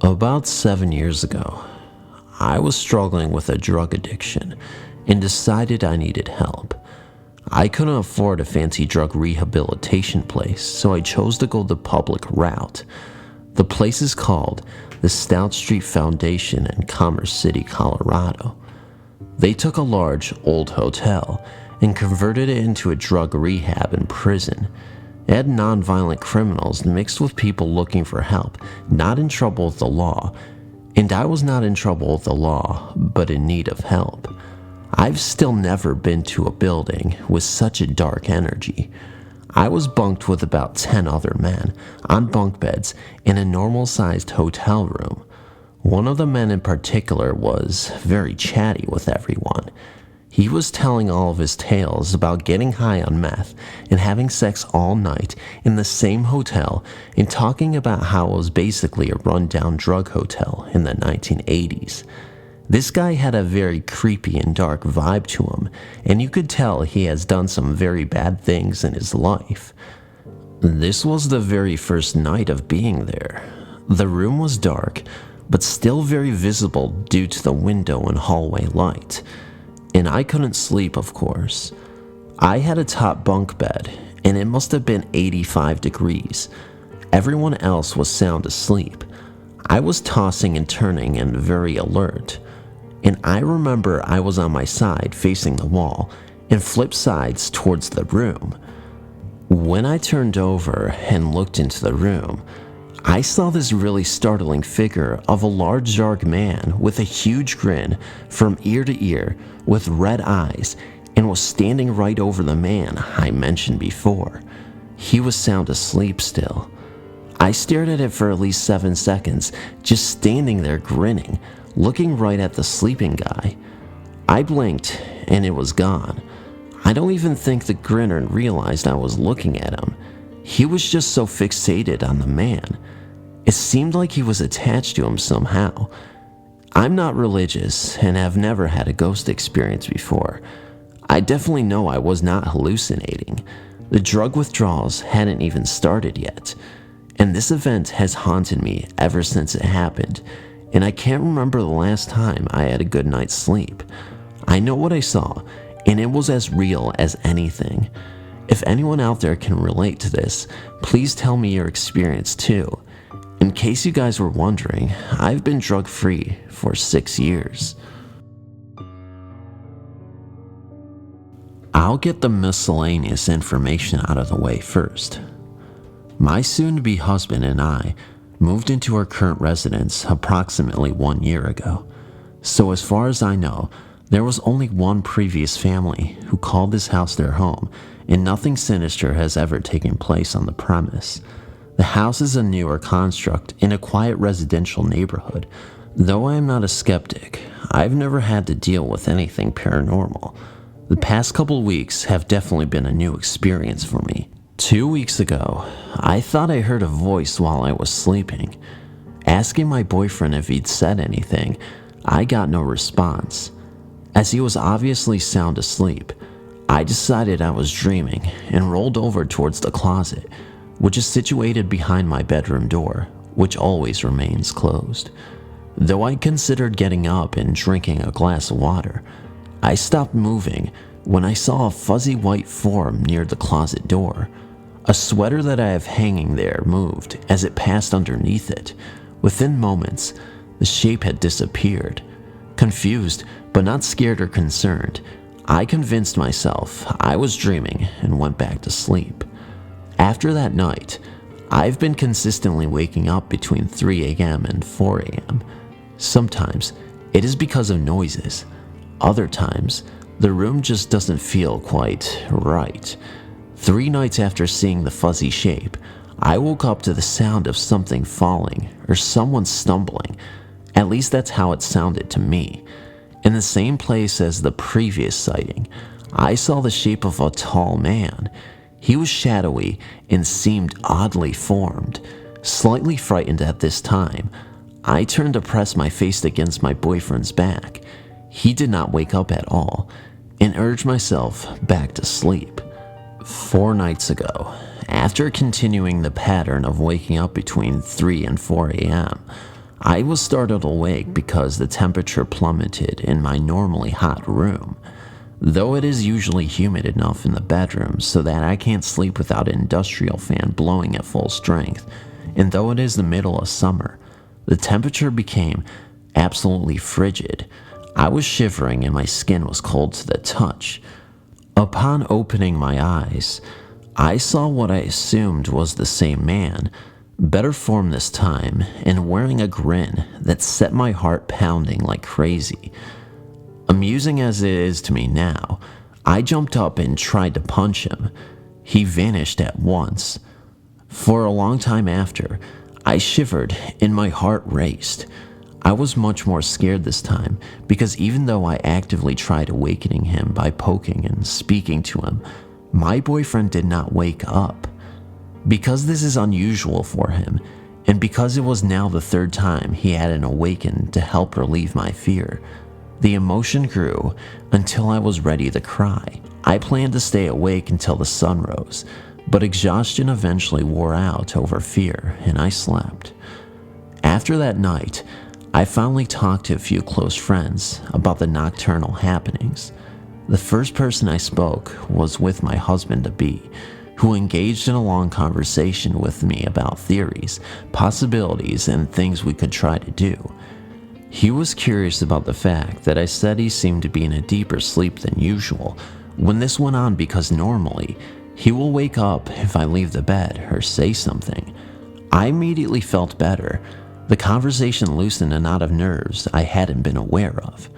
About 7 years ago, I was struggling with a drug addiction and decided I needed help. I couldn't afford a fancy drug rehabilitation place, so I chose to go the public route. The place is called the Stout Street Foundation in Commerce City, Colorado. They took a large, old hotel and converted it into a drug rehab and prison. It had non-violent criminals mixed with people looking for help, not in trouble with the law. And I was not in trouble with the law, but in need of help. I've still never been to a building with such a dark energy. I was bunked with about 10 other men on bunk beds in a normal-sized hotel room. One of the men in particular was very chatty with everyone. He was telling all of his tales about getting high on meth and having sex all night in the same hotel and talking about how it was basically a rundown drug hotel in the 1980s. This guy had a very creepy and dark vibe to him, and you could tell he has done some very bad things in his life. This was the very first night of being there. The room was dark, but still very visible due to the window and hallway light. And I couldn't sleep, of course. I had a top bunk bed, and it must have been 85 degrees. Everyone else was sound asleep. I was tossing and turning and very alert. And I remember I was on my side facing the wall and flipped sides towards the room. When I turned over and looked into the room, I saw this really startling figure of a large dark man with a huge grin from ear to ear with red eyes and was standing right over the man I mentioned before. He was sound asleep still. I stared at it for at least 7 seconds, just standing there grinning, looking right at the sleeping guy. I blinked and it was gone. I don't even think the grinner realized I was looking at him. He was just so fixated on the man. It seemed like he was attached to him somehow. I'm not religious and have never had a ghost experience before. I definitely know I was not hallucinating. The drug withdrawals hadn't even started yet. And this event has haunted me ever since it happened, and I can't remember the last time I had a good night's sleep. I know what I saw, and it was as real as anything. If anyone out there can relate to this, please tell me your experience too. In case you guys were wondering, I've been drug-free for 6 years. I'll get the miscellaneous information out of the way first. My soon-to-be husband and I moved into our current residence approximately 1 year ago. So as far as I know, there was only one previous family who called this house their home, and nothing sinister has ever taken place on the premise. The house is a newer construct in a quiet residential neighborhood. Though I am not a skeptic, I've never had to deal with anything paranormal. The past couple weeks have definitely been a new experience for me. 2 weeks ago, I thought I heard a voice while I was sleeping. Asking my boyfriend if he'd said anything, I got no response. As he was obviously sound asleep, I decided I was dreaming and rolled over towards the closet, which is situated behind my bedroom door, which always remains closed. Though I considered getting up and drinking a glass of water, I stopped moving when I saw a fuzzy white form near the closet door. A sweater that I have hanging there moved as it passed underneath it. Within moments, the shape had disappeared. Confused, but not scared or concerned, I convinced myself I was dreaming and went back to sleep. After that night, I've been consistently waking up between 3 a.m. and 4 a.m. Sometimes it is because of noises. Other times, the room just doesn't feel quite right. 3 nights after seeing the fuzzy shape, I woke up to the sound of something falling or someone stumbling. At least that's how it sounded to me. In the same place as the previous sighting, I saw the shape of a tall man. He was shadowy and seemed oddly formed. Slightly frightened at this time, I turned to press my face against my boyfriend's back. He did not wake up at all, and urged myself back to sleep. 4 nights ago, after continuing the pattern of waking up between 3 and 4 a.m., I was startled awake because the temperature plummeted in my normally hot room. Though it is usually humid enough in the bedroom so that I can't sleep without an industrial fan blowing at full strength, and though it is the middle of summer, the temperature became absolutely frigid. I was shivering and my skin was cold to the touch. Upon opening my eyes, I saw what I assumed was the same man, better formed this time, and wearing a grin that set my heart pounding like crazy. Amusing as it is to me now, I jumped up and tried to punch him. He vanished at once. For a long time after, I shivered and my heart raced. I was much more scared this time because even though I actively tried awakening him by poking and speaking to him, my boyfriend did not wake up. Because this is unusual for him, and because it was now the 3rd time he hadn't awakened to help relieve my fear, the emotion grew until I was ready to cry. I planned to stay awake until the sun rose, but exhaustion eventually wore out over fear and I slept. After that night, I finally talked to a few close friends about the nocturnal happenings. The first person I spoke was with my husband-to-be, who engaged in a long conversation with me about theories, possibilities, and things we could try to do. He was curious about the fact that I said he seemed to be in a deeper sleep than usual when this went on because normally he will wake up if I leave the bed or say something. I immediately felt better. The conversation loosened a knot of nerves I hadn't been aware of.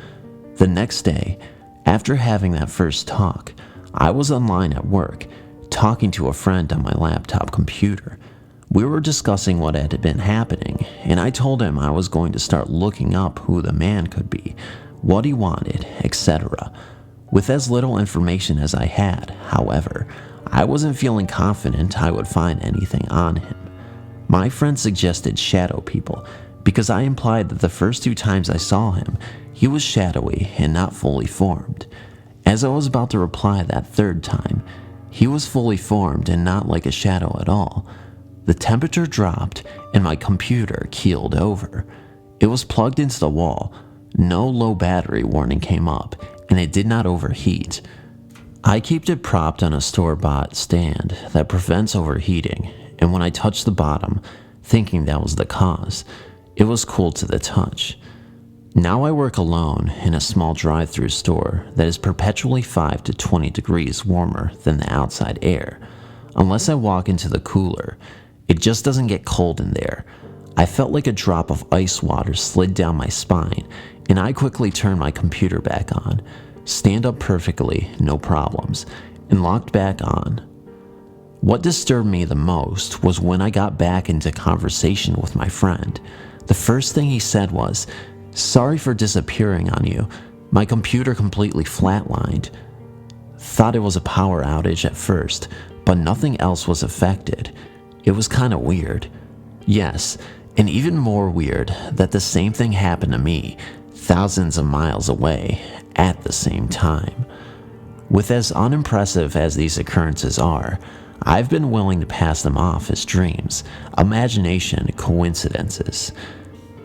The next day, after having that first talk, I was online at work, talking to a friend on my laptop computer. We were discussing what had been happening, and I told him I was going to start looking up who the man could be, what he wanted, etc. With as little information as I had, however, I wasn't feeling confident I would find anything on him. My friend suggested shadow people, because I implied that the first 2 times I saw him, he was shadowy and not fully formed. As I was about to reply that 3rd time, he was fully formed and not like a shadow at all. The temperature dropped and my computer keeled over. It was plugged into the wall. No low battery warning came up, and it did not overheat. I kept it propped on a store-bought stand that prevents overheating, and when I touched the bottom, thinking that was the cause, it was cool to the touch. Now I work alone in a small drive-through store that is perpetually 5 to 20 degrees warmer than the outside air. Unless I walk into the cooler, it just doesn't get cold in there. I felt like a drop of ice water slid down my spine, and I quickly turned my computer back on, stand up perfectly, no problems, and locked back on. What disturbed me the most was when I got back into conversation with my friend. The first thing he said was, "Sorry for disappearing on you. My computer completely flatlined." Thought it was a power outage at first, but nothing else was affected. It was kind of weird. Yes, and even more weird that the same thing happened to me, thousands of miles away, at the same time. With as unimpressive as these occurrences are, I've been willing to pass them off as dreams, imagination, coincidences.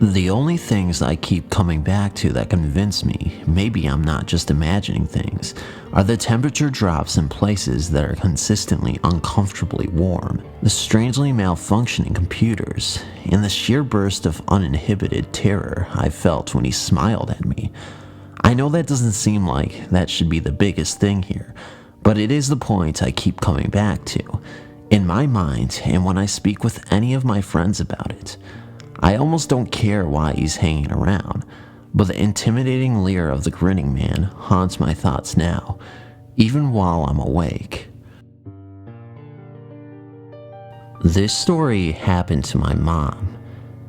The only things I keep coming back to that convince me maybe I'm not just imagining things are the temperature drops in places that are consistently uncomfortably warm, the strangely malfunctioning computers, and the sheer burst of uninhibited terror I felt when he smiled at me. I know that doesn't seem like that should be the biggest thing here, but it is the point I keep coming back to, in my mind and when I speak with any of my friends about it. I almost don't care why he's hanging around, but the intimidating leer of the grinning man haunts my thoughts now, even while I'm awake. This story happened to my mom.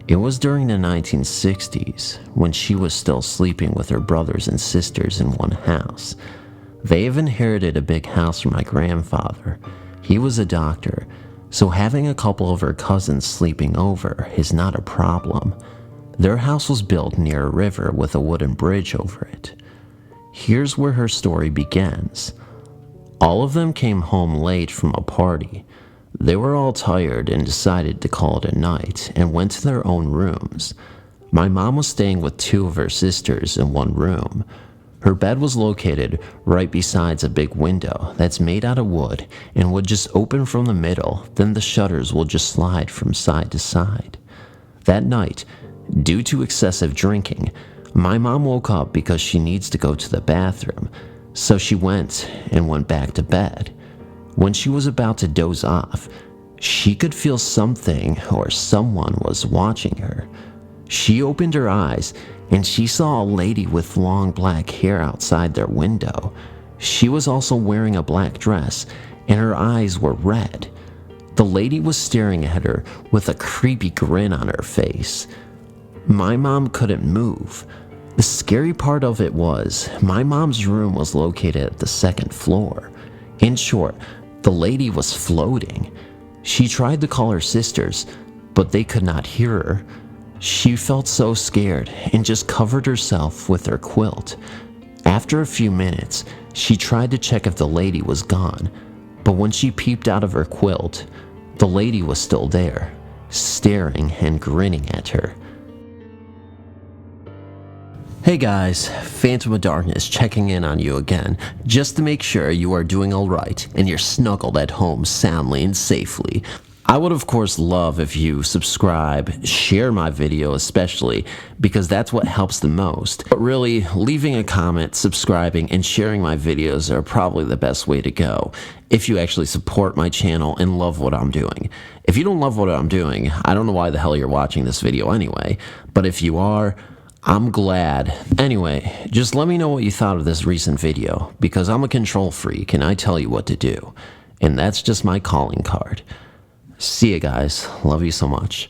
It was during the 1960s, when she was still sleeping with her brothers and sisters in one house. They have inherited a big house from my grandfather. He was a doctor, so having a couple of her cousins sleeping over is not a problem. Their house was built near a river with a wooden bridge over it. Here's where her story begins. All of them came home late from a party. They were all tired and decided to call it a night and went to their own rooms. My mom was staying with two of her sisters in one room. Her bed was located right beside a big window that's made out of wood and would just open from the middle, then the shutters will just slide from side to side. That night, due to excessive drinking, my mom woke up because she needs to go to the bathroom, so she went back to bed. When she was about to doze off, she could feel something or someone was watching her. She opened her eyes and she saw a lady with long black hair outside their window. She was also wearing a black dress and her eyes were red. The lady was staring at her with a creepy grin on her face. My mom couldn't move. The scary part of it was, my mom's room was located at the second floor. In short, the lady was floating. She tried to call her sisters, but they could not hear her. She felt so scared and just covered herself with her quilt. After a few minutes, she tried to check if the lady was gone, but when she peeped out of her quilt, the lady was still there, staring and grinning at her. Hey guys, Phantom of Darkness checking in on you again, just to make sure you are doing alright and you're snuggled at home soundly and safely. I would of course love if you subscribe, share my video especially, because that's what helps the most. But really, leaving a comment, subscribing, and sharing my videos are probably the best way to go, if you actually support my channel and love what I'm doing. If you don't love what I'm doing, I don't know why the hell you're watching this video anyway, but if you are, I'm glad. Anyway, just let me know what you thought of this recent video, because I'm a control freak and I tell you what to do. And that's just my calling card. See ya guys. Love you so much.